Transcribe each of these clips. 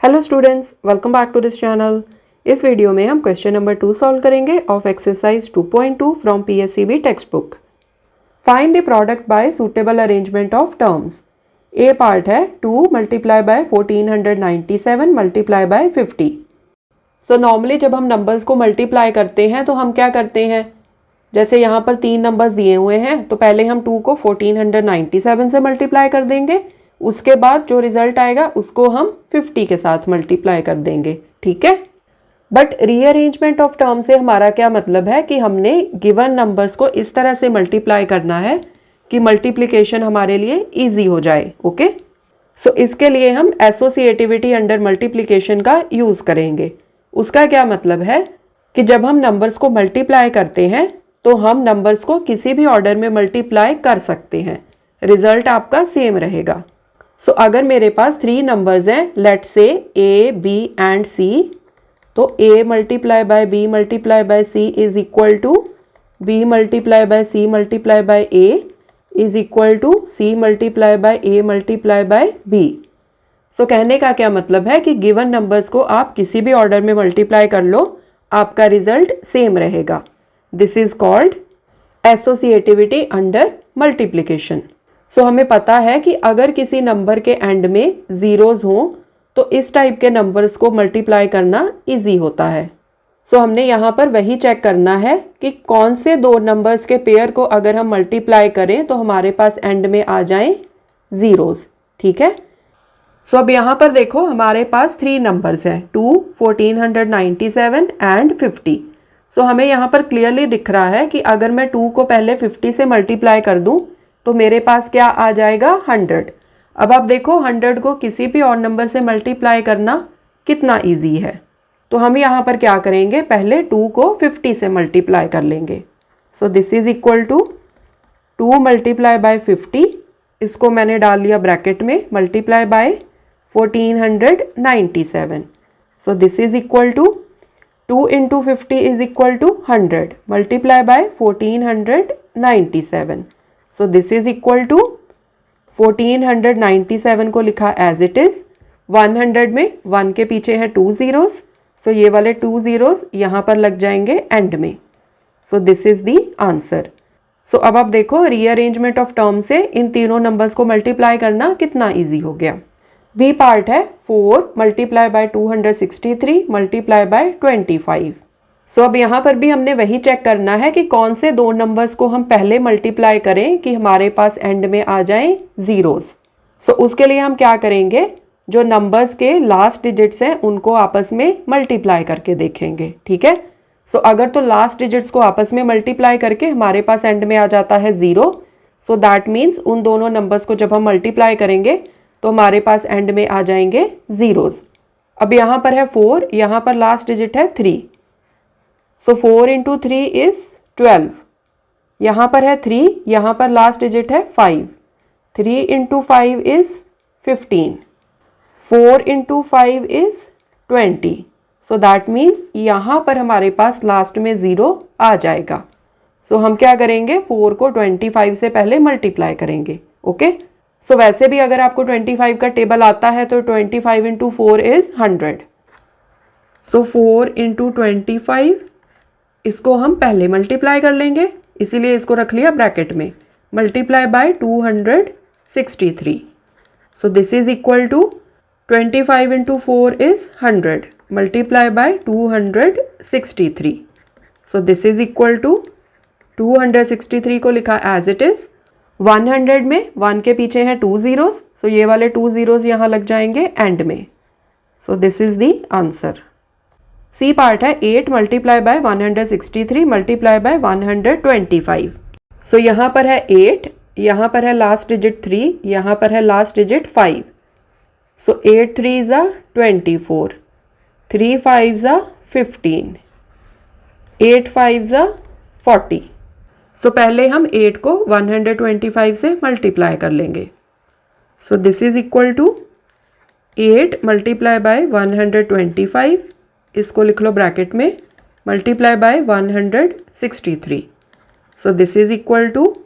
Hello students, welcome back to this channel. इस video में हम क्वेश्चन नंबर 2 सॉल्व करेंगे of exercise 2.2 from PSCB textbook. Find the product by suitable arrangement of terms. A part है 2 multiply by 1497 multiply by 50। So normally जब हम numbers को multiply करते हैं तो हम क्या करते हैं, जैसे यहाँ पर 3 नंबर्स दिए हुए हैं तो पहले हम 2 को 1497 से मल्टीप्लाई कर देंगे, उसके बाद जो रिजल्ट आएगा उसको हम 50 के साथ मल्टीप्लाई कर देंगे। ठीक है, बट रीअरेंजमेंट ऑफ टर्म से हमारा क्या मतलब है कि हमने गिवन नंबर्स को इस तरह से मल्टीप्लाई करना है कि मल्टीप्लिकेशन हमारे लिए इजी हो जाए। ओके, सो इसके लिए हम एसोसिएटिविटी अंडर मल्टीप्लिकेशन का यूज करेंगे। उसका क्या मतलब है कि जब हम नंबर्स को मल्टीप्लाई करते हैं तो हम नंबर्स को किसी भी ऑर्डर में मल्टीप्लाई कर सकते हैं, रिजल्ट आपका सेम रहेगा। सो अगर मेरे पास 3 नंबर्स हैं, let's say A B and C, तो a multiply by B multiply by C is equal to B multiply by C multiply by A is equal to C multiply by A multiply by B. So कहने का क्या मतलब है कि given numbers को आप किसी भी ऑर्डर में मल्टीप्लाई कर लो, आपका रिजल्ट सेम रहेगा। This is called associativity under multiplication. So हमें पता है कि अगर किसी नंबर के एंड में जीरोज हों तो इस टाइप के नंबर्स को मल्टीप्लाई करना इजी होता है। सो हमने यहाँ पर वही चेक करना है कि कौन से दो नंबर्स के पेयर को अगर हम मल्टीप्लाई करें तो हमारे पास एंड में आ जाएं जीरोज। ठीक है, सो अब यहाँ पर देखो हमारे पास 3 नंबर्स हैं, 2, 1497 एंड 50। सो हमें यहाँ पर क्लियरली दिख रहा है कि अगर मैं 2 को पहले 50 से मल्टीप्लाई कर दूं तो मेरे पास क्या आ जाएगा 100। अब आप देखो 100 को किसी भी और नंबर से मल्टीप्लाई करना कितना इजी है। तो हम यहाँ पर क्या करेंगे, पहले 2 को 50 से मल्टीप्लाई कर लेंगे। So this is equal to 2 multiply by 50, इसको मैंने डाल लिया ब्रैकेट में, multiply by 1497। So this is equal to 2 into 50 is equal to 100 multiply by 1497। So this is equal to 1497 को लिखा एज इट इज, 100 में 1 के पीछे है 2 जीरोस, सो ये वाले 2 जीरोस यहाँ पर लग जाएंगे एंड में। So this is the answer. So अब आप देखो रीअरेंजमेंट ऑफ टर्म से इन तीनों नंबर्स को मल्टीप्लाई करना कितना इजी हो गया। बी पार्ट है 4 मल्टीप्लाई बाय 263 मल्टीप्लाई बाय 25। सो अब यहाँ पर भी हमने वही चेक करना है कि कौन से दो नंबर्स को हम पहले मल्टीप्लाई करें कि हमारे पास एंड में आ जाएं जीरोस। सो उसके लिए हम क्या करेंगे, जो नंबर्स के लास्ट डिजिट्स हैं उनको आपस में मल्टीप्लाई करके देखेंगे। ठीक है, सो अगर तो लास्ट डिजिट्स को आपस में मल्टीप्लाई करके हमारे पास एंड में आ जाता है 0, सो दैट मीन्स उन दोनों नंबर्स को जब हम मल्टीप्लाई करेंगे तो हमारे पास एंड में आ जाएंगे जीरोस। अब यहाँ पर है 4, यहाँ पर लास्ट डिजिट है 3, सो 4 इंटू 3 इज 12। यहाँ पर है 3, यहाँ पर लास्ट डिजिट है 5, 3 into 5 is 15, 4 into 5 is 20। So that means यहाँ पर हमारे पास लास्ट में 0 आ जाएगा। सो हम क्या करेंगे, 4 को 25 से पहले मल्टीप्लाई करेंगे। ओके, सो वैसे भी अगर आपको 25 का टेबल आता है तो 25 इंटू 4 इज 100। सो 4 इंटू 25, इसको हम पहले मल्टीप्लाई कर लेंगे, इसीलिए इसको रख लिया ब्रैकेट में, multiply by 263। So this is equal to 25 into 4 is 100 multiply by 263। So this is equal to 263 को लिखा एज इट इज, 100 में 1 के पीछे है 2 जीरोस, सो ये वाले 2 जीरोस यहाँ लग जाएंगे एंड में। So this is the answer. C part है 8 multiply by 163 multiply by 125। So यहाँ पर है 8, यहाँ पर है लास्ट डिजिट 3, यहाँ पर है लास्ट डिजिट 5। सो 8 3 ज़ा 24, 3 5 ज़ा 15, 8 5 ज़ा 40। सो पहले हम 8 को 125 से मल्टीप्लाई कर लेंगे। So this is equal to 8 multiply by 125, इसको लिख लो ब्रैकेट में, multiply by 163। So this is equal to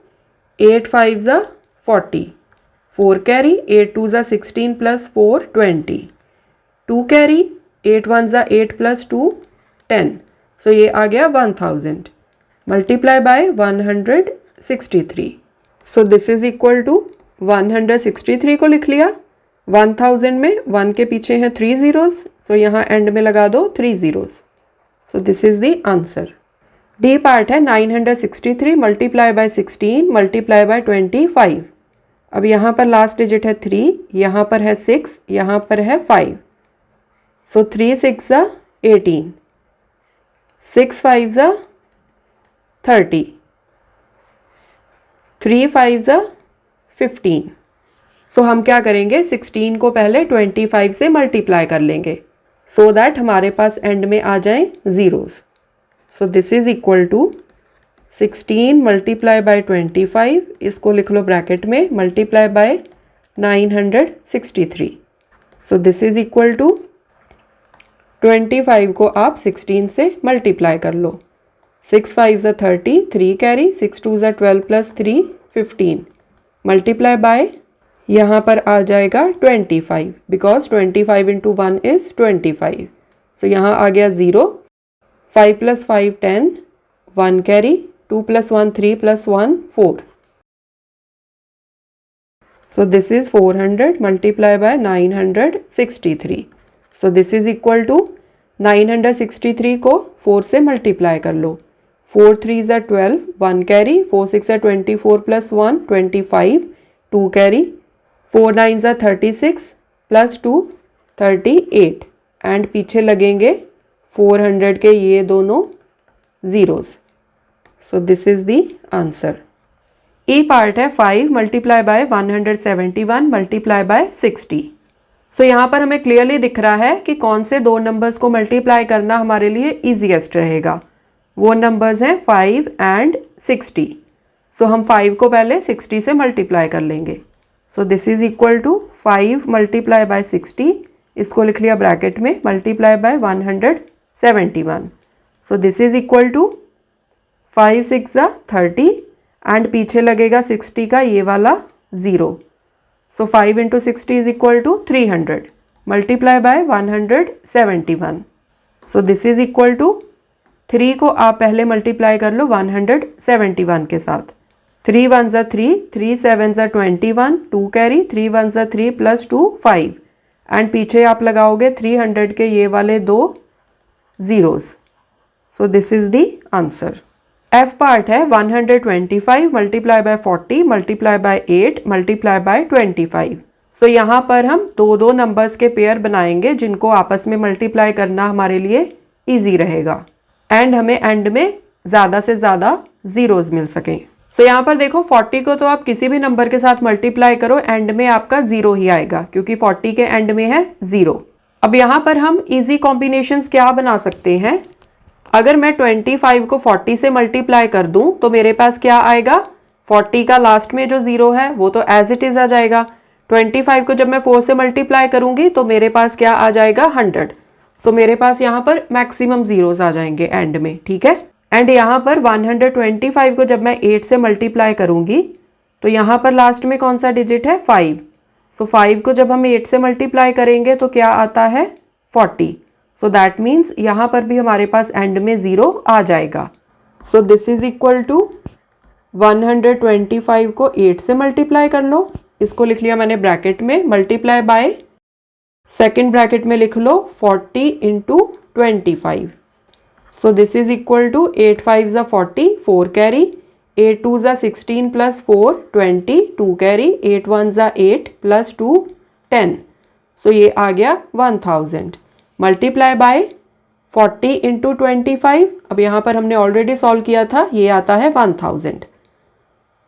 8 5 ज़ा 40, 4 कैरी, 8 2 ज़ा 16 प्लस 4 20, 2 कैरी, 8 1 ज़ा 8 प्लस 2 10, सो ये आ गया 1000 multiply by 163। So this is equal to 163 को लिख लिया। 1000 में 1 के पीछे हैं 3 zeros, सो यहाँ एंड में लगा दो 3 zeros। So this is the answer. D part है 963 मल्टीप्लाई बाय 16 मल्टीप्लाई बाय 25। अब यहाँ पर लास्ट डिजिट है 3, यहाँ पर है 6, यहाँ पर है 5। सो 3 6 ज़ा 18, 6 5 ज़ा 30, 3 5 ज़ा 15। सो हम क्या करेंगे, 16 को पहले 25 से मल्टीप्लाई कर लेंगे सो दैट हमारे पास एंड में आ जाएं zeros. So this is equal to 16 multiply by 25, इसको लिख लो ब्रैकेट में, multiply by 963। So this is equal to 25 को आप 16 से मल्टीप्लाई कर लो। 6 5 ज़ा 30, 3 कैरी, 6 2 ज़ा 12 प्लस 3 15 मल्टीप्लाई बाय, यहाँ पर आ जाएगा 25 बिकॉज 25 इंटू 1 इज 25। सो यहाँ आ गया 0, 5 plus 5 10, 1 carry, 2 plus 1 3 plus 1 4। So this is 400 multiply by 963। So this is equal to 963 को 4 से मल्टीप्लाई कर लो। 4 3 ज़ा 12, 1 कैरी, 4 6 ज़ा 24 प्लस 1 25, 2 कैरी, 4 9 ज़ा 36 प्लस 2 38 एंड पीछे लगेंगे 400 के ये दोनों zeros. So this is the answer. E part है 5 मल्टीप्लाई बाय 171 मल्टीप्लाई बाय 60। सो यहाँ पर हमें क्लियरली दिख रहा है कि कौन से दो नंबर्स को मल्टीप्लाई करना हमारे लिए ईजीएस्ट रहेगा। वो नंबर्स हैं 5 एंड 60। सो हम 5 को पहले 60 से मल्टीप्लाई कर लेंगे। So this is equal to 5 multiply by 60, इसको लिख लिया ब्रैकेट में, multiply by 171। So this is equal to 5 6 ज़ा 30 एंड पीछे लगेगा 60 का ये वाला 0। So 5 into 60 is equal to 300 multiply by 171। So this is equal to 3 को आप पहले मल्टीप्लाई कर लो 171 के साथ। 3 1 ज़ा 3, 3 7 ज़ा 21, 2 कैरी, 3 1 ज़ा 3 प्लस 2 5 एंड पीछे आप लगाओगे 300 के ये वाले दो zeros. So this is the answer. F part है 125 multiply by 40 multiply by 8 multiply by 25। सो यहाँ पर हम दो दो नंबर्स के पेयर बनाएंगे जिनको आपस में मल्टीप्लाई करना हमारे लिए इजी रहेगा एंड हमें एंड में ज़्यादा से ज़्यादा जीरोस मिल सकें। सो यहाँ पर देखो 40 को तो आप किसी भी नंबर के साथ मल्टीप्लाई करो, एंड में आपका 0 ही आएगा क्योंकि 40 के एंड में है 0। अब यहाँ पर हम इजी कॉम्बिनेशंस क्या बना सकते हैं, अगर मैं 25 को 40 से मल्टीप्लाई कर दूं तो मेरे पास क्या आएगा, 40 का लास्ट में जो 0 है वो तो एज इट इज आ जाएगा। 25 को जब मैं 4 से मल्टीप्लाई करूंगी तो मेरे पास क्या आ जाएगा 100। तो मेरे पास यहाँ पर मैक्सिमम जीरोस आ जाएंगे एंड में, ठीक है। एंड यहाँ पर 125 को जब मैं 8 से मल्टीप्लाई करूंगी तो यहाँ पर लास्ट में कौन सा डिजिट है 5। सो 5 को जब हम 8 से मल्टीप्लाई करेंगे तो क्या आता है 40। सो दैट मीन्स यहाँ पर भी हमारे पास एंड में 0 आ जाएगा। So this is equal to 125 को 8 से मल्टीप्लाई कर लो, इसको लिख लिया मैंने ब्रैकेट में, मल्टीप्लाई बाय सेकेंड ब्रैकेट में लिख लो 40 into 25। So this is equal to 8 5 ज़ा 40, 4 कैरी, 8 2 ज़ा 16 प्लस 4 20, 2 कैरी, 8 1 ज़ा 8 प्लस 2 10। सो ये आ गया 1000 मल्टीप्लाई बाय 40 इंटू 25। अब यहाँ पर हमने ऑलरेडी सॉल्व किया था, ये आता है 1000।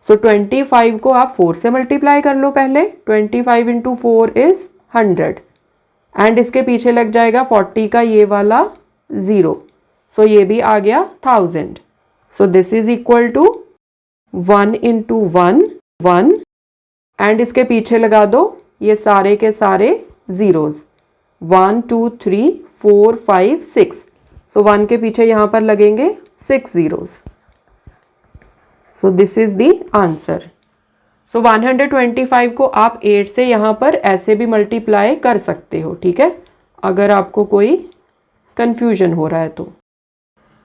सो 25 को आप 4 से मल्टीप्लाई कर लो पहले, 25 इंटू 4 इज 100 एंड इसके पीछे लग जाएगा 40 का ये वाला 0। सो ये भी आ गया 1000। So this is equal to 1 into 1 1 and इसके पीछे लगा दो ये सारे के सारे जीरोस, 1 2 3 4 5 6। सो 1 के पीछे यहाँ पर लगेंगे 6 zeros. So this is the answer. So 125 को आप 8 से यहाँ पर ऐसे भी मल्टीप्लाई कर सकते हो, ठीक है। अगर आपको कोई कंफ्यूजन हो रहा है तो।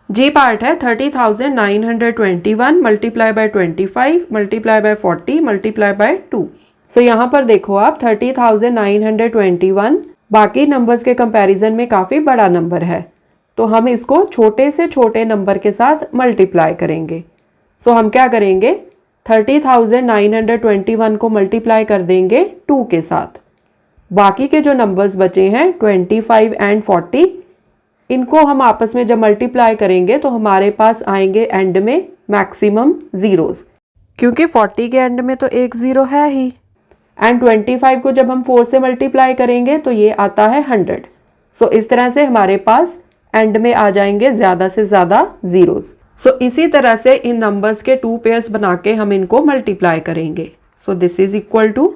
जी पार्ट है 30,921 multiply by 25 multiply by 40 multiply by 2। सो यहाँ पर देखो आप 30,921 बाकी नंबर्स के कंपैरिजन में काफ़ी बड़ा नंबर है, तो हम इसको छोटे से छोटे नंबर के साथ मल्टीप्लाई करेंगे। सो हम क्या करेंगे, 30,921 को मल्टीप्लाई कर देंगे 2 के साथ। बाकी के जो नंबर्स बचे हैं 25 एंड 40, इनको हम आपस में जब मल्टीप्लाई करेंगे तो हमारे पास आएंगे एंड में मैक्सिमम जीरोस, क्योंकि 40 के एंड में तो एक ज़ीरो है ही। एंड 25 को जब हम 4 से मल्टीप्लाई करेंगे तो ये आता है 100। सो इस तरह से हमारे पास एंड में आ जाएंगे ज़्यादा से ज़्यादा ज़ीरोस। सो इसी तरह से इन नंबर्स के 2 पेयर्स बना के हम इनको मल्टीप्लाई करेंगे। So this is equal to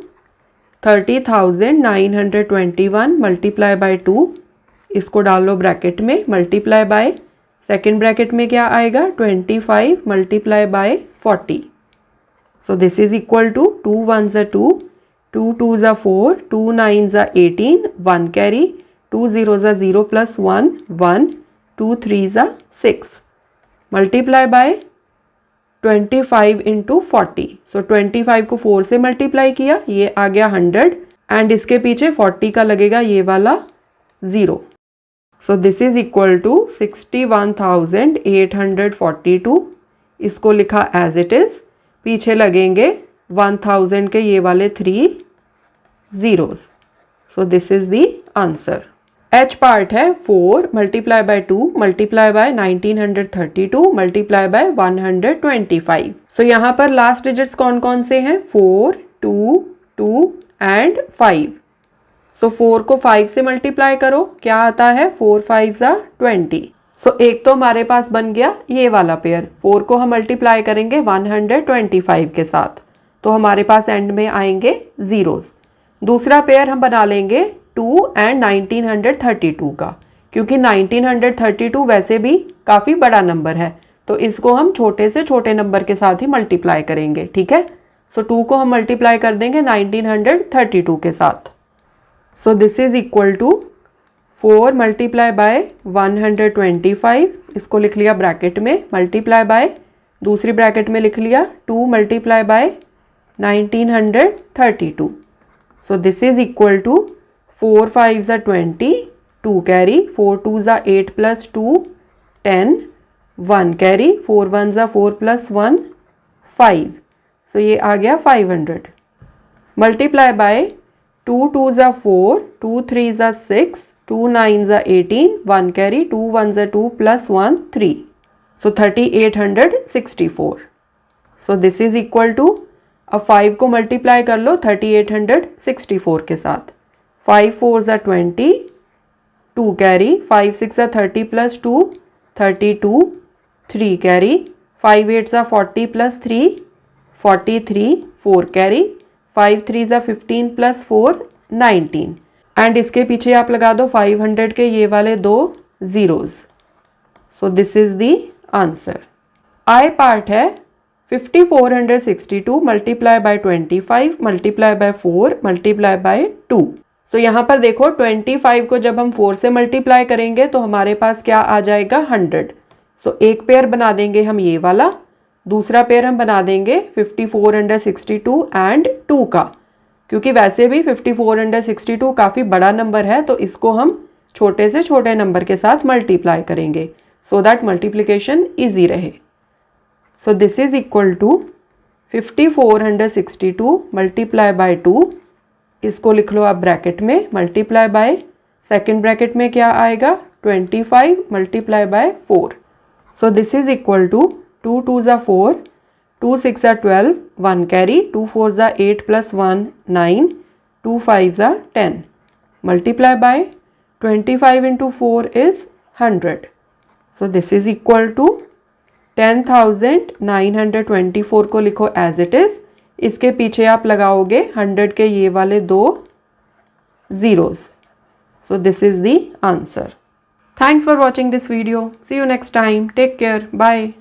30,921 multiply by 2, इसको डाल लो ब्रैकेट में, मल्टीप्लाई बाय सेकेंड ब्रैकेट में क्या आएगा 25 multiply by 40। So this is equal to 2 1 ज़ा 2, 2 2 ज़ा 4, 2 9 ज़ा 18, 1 कैरी, 2 0 ज़ा 0 प्लस 1 1, 2 3 ज़ा 6 मल्टीप्लाई बाय 25 इंटू 40। सो 25 को 4 से मल्टीप्लाई किया, ये आ गया 100 एंड इसके पीछे 40 का लगेगा ये वाला 0। So this is equal to 61,842। इसको लिखा एज इट इज, पीछे लगेंगे 1000 के ये वाले 3 zeros। So this is the answer. H part है 4 multiply by 2 multiply by 1932 multiply by 125। So यहाँ पर लास्ट डिजिट्स कौन कौन से हैं, 4 2 2 एंड 5। सो 4 को 5 से मल्टीप्लाई करो, क्या आता है 4 5 ज़ा 20। सो एक तो हमारे पास बन गया ये वाला पेयर। 4 को हम मल्टीप्लाई करेंगे 125 के साथ, तो हमारे पास एंड में आएंगे जीरोस। दूसरा पेयर हम बना लेंगे 2 एंड 1932 का, क्योंकि 1932 वैसे भी काफ़ी बड़ा नंबर है, तो इसको हम छोटे से छोटे नंबर के साथ ही मल्टीप्लाई करेंगे। ठीक है, सो 2 को हम मल्टीप्लाई कर देंगे 1932 के साथ। So this is equal to 4 multiply by 125, इसको लिख लिया ब्रैकेट में, मल्टीप्लाई बाय दूसरी ब्रैकेट में लिख लिया 2 multiply by 1932। So this is equal to 4 5 ज़ा 20, 2 कैरी, 4 2 ज़ा 8 प्लस 2 10, 1 कैरी, 4 1 ज़ा 4 प्लस 1 5। सो ये आ गया 500। मल्टीप्लाई बाय 2 2 ज़ा 4, 2 3 ज़ा 6, 2 9 ज़ा 18, 1 कैरी, 2 1 ज़ा 2 plus 1 3। So 3864। So this is equal to, अब 5 को मल्टीप्लाई कर लो 3864 के साथ, 5 4 ज़ा 20, 2 कैरी, 5 6 ज़ा 30 प्लस 2 32, 3 कैरी, 5 8 ज़ा 40 प्लस 3 43, 4 कैरी, 5 3 ज़ा 15 प्लस 4 19 एंड इसके पीछे आप लगा दो 500 के ये वाले 2 zeros। So this is the answer. I part है 5462 multiply by 25 multiply by 4 multiply by 2। सो यहाँ पर देखो 25 को जब हम 4 से मल्टीप्लाई करेंगे तो हमारे पास क्या आ जाएगा 100। सो एक पेयर बना देंगे हम ये वाला, दूसरा पेयर हम बना देंगे 5462 एंड 2 का, क्योंकि वैसे भी 5462 काफ़ी बड़ा नंबर है, तो इसको हम छोटे से छोटे नंबर के साथ मल्टीप्लाई करेंगे सो दैट मल्टीप्लिकेशन ईजी रहे। So this is equal to 5462 multiply by 2, इसको लिख लो आप ब्रैकेट में, मल्टीप्लाई बाय सेकेंड ब्रैकेट में क्या आएगा 25 multiply by 4। So this is equal to 2 2 ज़ा 4, 2 6 ज़ा 12, 1 कैरी, 2 4 ज़ा 8 प्लस 1 9, 2 5 ज़ा 10 multiply by 25 into 4 is 100। So this is equal to 10,924 को लिखो एज इट इज, इसके पीछे आप लगाओगे 100 के ये वाले 2 zeros। So this is the answer. Thanks for watching this video. See you next time. Take care. Bye.